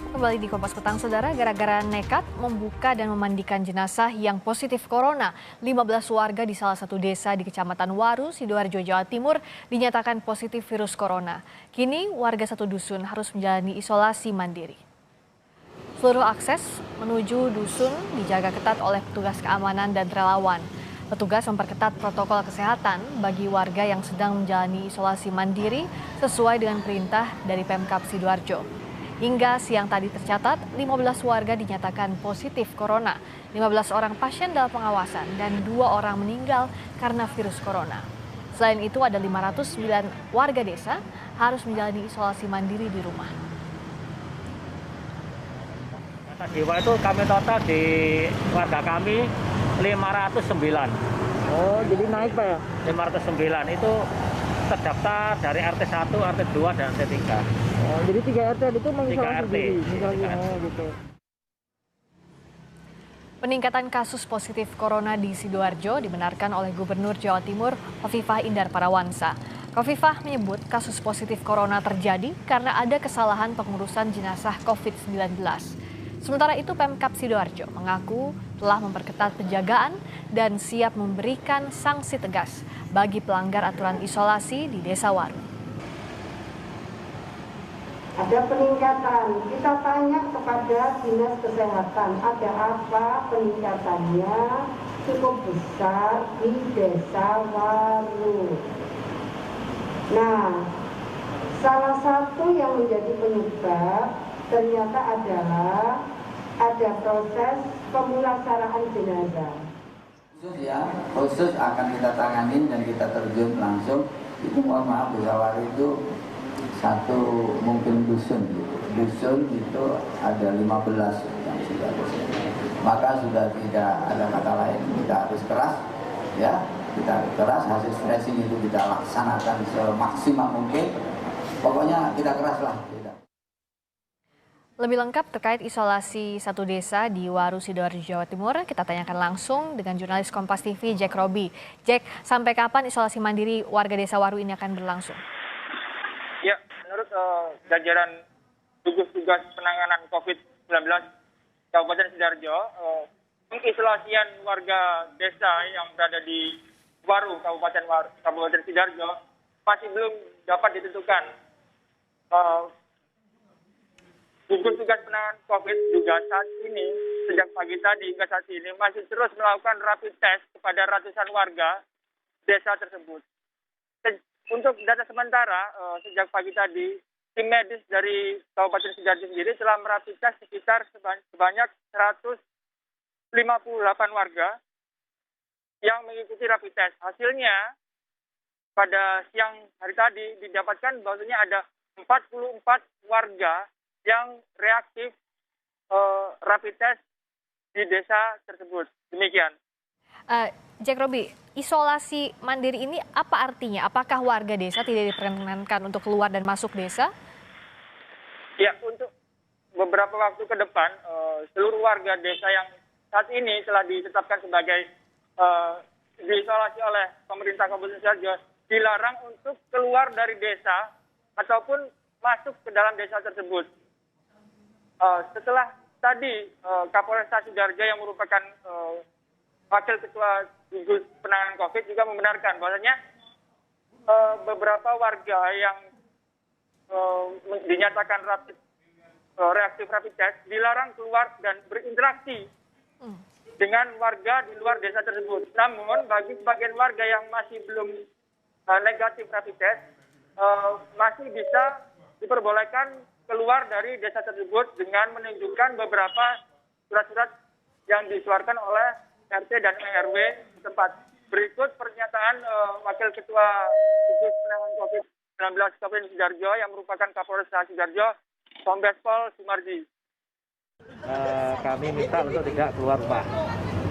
Kembali di Kompas Petang, Saudara, gara-gara nekat membuka dan memandikan jenazah yang positif corona, 15 warga di salah satu desa di Kecamatan Waru, Sidoarjo, Jawa Timur dinyatakan positif virus corona. Kini warga satu dusun harus menjalani isolasi mandiri. Seluruh akses menuju dusun dijaga ketat oleh petugas keamanan dan relawan. Petugas memperketat protokol kesehatan bagi warga yang sedang menjalani isolasi mandiri sesuai dengan perintah dari Pemkab Sidoarjo. Hingga siang tadi tercatat 15 warga dinyatakan positif corona, 15 orang pasien dalam pengawasan dan 2 orang meninggal karena virus corona. Selain itu ada 509 warga desa harus menjalani isolasi mandiri di rumah. Jiwa itu kami total di warga kami 509. Oh, jadi naik Pak ya? 509 itu terdaftar dari RT 1, RT 2, dan RT 3. Oh, jadi 3 RT itu mengisolasi 3 RT. diri. Oh, gitu. Peningkatan kasus positif corona di Sidoarjo dibenarkan oleh Gubernur Jawa Timur Hovifah Indar Parawansa. Hovifah menyebut kasus positif corona terjadi karena ada kesalahan pengurusan jenazah COVID-19. Sementara itu Pemkab Sidoarjo mengaku telah memperketat penjagaan dan siap memberikan sanksi tegas bagi pelanggar aturan isolasi di Desa Waru. Ada peningkatan, kita tanya kepada Dinas Kesehatan, ada apa peningkatannya cukup besar di Desa Waru. Nah, salah satu yang menjadi penyebab ternyata adalah ada proses pemulasaraan jenazah. Khusus akan kita tanganin dan kita terjun langsung. Itu mohon maaf, Desa Waru itu satu mungkin dusun gitu. Dusun itu ada 15 yang sudah bersih. Maka sudah tidak ada kata lain, kita harus keras ya. Kita keras, hasil stressing itu kita laksanakan semaksimal mungkin. Pokoknya kita keras lah. Lebih lengkap terkait isolasi satu desa di Waru, Sidoarjo, Jawa Timur, kita tanyakan langsung dengan jurnalis Kompas TV Jack Robi. Jack, sampai kapan isolasi mandiri warga desa Waru ini akan berlangsung? Ya, menurut jajaran gugus tugas penanganan COVID-19 Kabupaten Sidoarjo, pengisolasian warga desa yang berada di Waru, Kabupaten Sidoarjo masih belum dapat ditentukan. Gugus tugas penanganan COVID juga saat ini, sejak pagi tadi hingga saat ini, masih terus melakukan rapid test kepada ratusan warga desa tersebut. Untuk data sementara, sejak pagi tadi, tim medis dari Kabupaten Sidoarjo sendiri telah merapid test sekitar sebanyak 158 warga yang mengikuti rapid test. Hasilnya, pada siang hari tadi didapatkan bahwasanya ada 44 warga yang reaktif rapid test di desa tersebut. Demikian. Jack Robi, isolasi mandiri ini apa artinya? Apakah warga desa tidak diperkenankan untuk keluar dan masuk desa? Ya, untuk beberapa waktu ke depan, seluruh warga desa yang saat ini telah ditetapkan sebagai diisolasi oleh pemerintah Kabupaten Sidoarjo dilarang untuk keluar dari desa ataupun masuk ke dalam desa tersebut. Setelah tadi Kapolresta Sidoarjo yang merupakan Wakil Ketua Gugus Penanganan COVID juga membenarkan bahwasanya beberapa warga yang dinyatakan reaktif rapid test dilarang keluar dan berinteraksi dengan warga di luar desa tersebut. Namun bagi sebagian warga yang masih belum negatif rapid test masih bisa diperbolehkan keluar dari desa tersebut dengan menunjukkan beberapa surat-surat yang dikeluarkan oleh RT dan RW setempat. Berikut pernyataan Wakil Ketua Gugus Penanganan COVID-19 Kabupaten Sidoarjo yang merupakan Kapolresta Sidoarjo, Kombes Pol Sumarji. Kami minta untuk tidak keluar rumah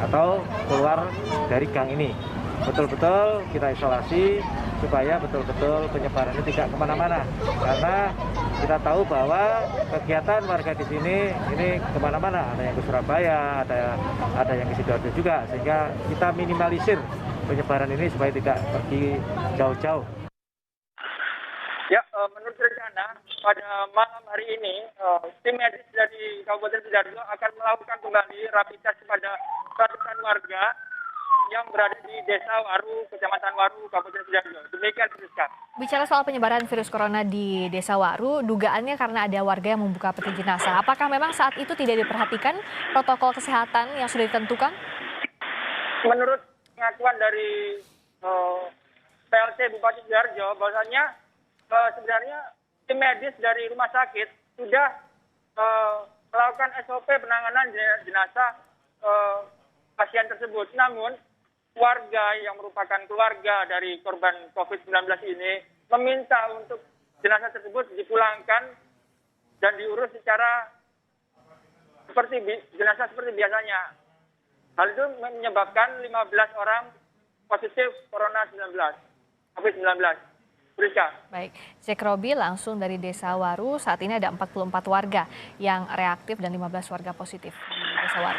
atau keluar dari gang ini. Betul-betul kita isolasi supaya betul-betul penyebaran ini tidak kemana-mana. Karena kita tahu bahwa kegiatan warga di sini ini kemana-mana. Ada yang ke Surabaya, ada yang ke Sidoarjo juga. Sehingga kita minimalisir penyebaran ini supaya tidak pergi jauh-jauh. Ya, menurut menurut rencana pada malam hari ini tim medis dari Kabupaten Sidoarjo akan melakukan kembali rapid test kepada ratusan warga yang berada di Desa Waru, Kecamatan Waru, Kabupaten Sidoarjo. Demikian, Rizka. Bicara soal penyebaran virus corona di Desa Waru, dugaannya karena ada warga yang membuka peti jenazah. Apakah memang saat itu tidak diperhatikan protokol kesehatan yang sudah ditentukan? Menurut pengakuan dari PLT Bupati Sidoarjo, bahwasanya sebenarnya tim medis dari rumah sakit sudah melakukan SOP penanganan jenazah pasien tersebut. Namun warga yang merupakan keluarga dari korban COVID-19 ini meminta untuk jenazah tersebut dipulangkan dan diurus secara jenazah seperti biasanya. Hal itu menyebabkan 15 orang positif COVID-19. Rizka. Baik, Cek Robi langsung dari Desa Waru. Saat ini ada 44 warga yang reaktif dan 15 warga positif di Desa Waru.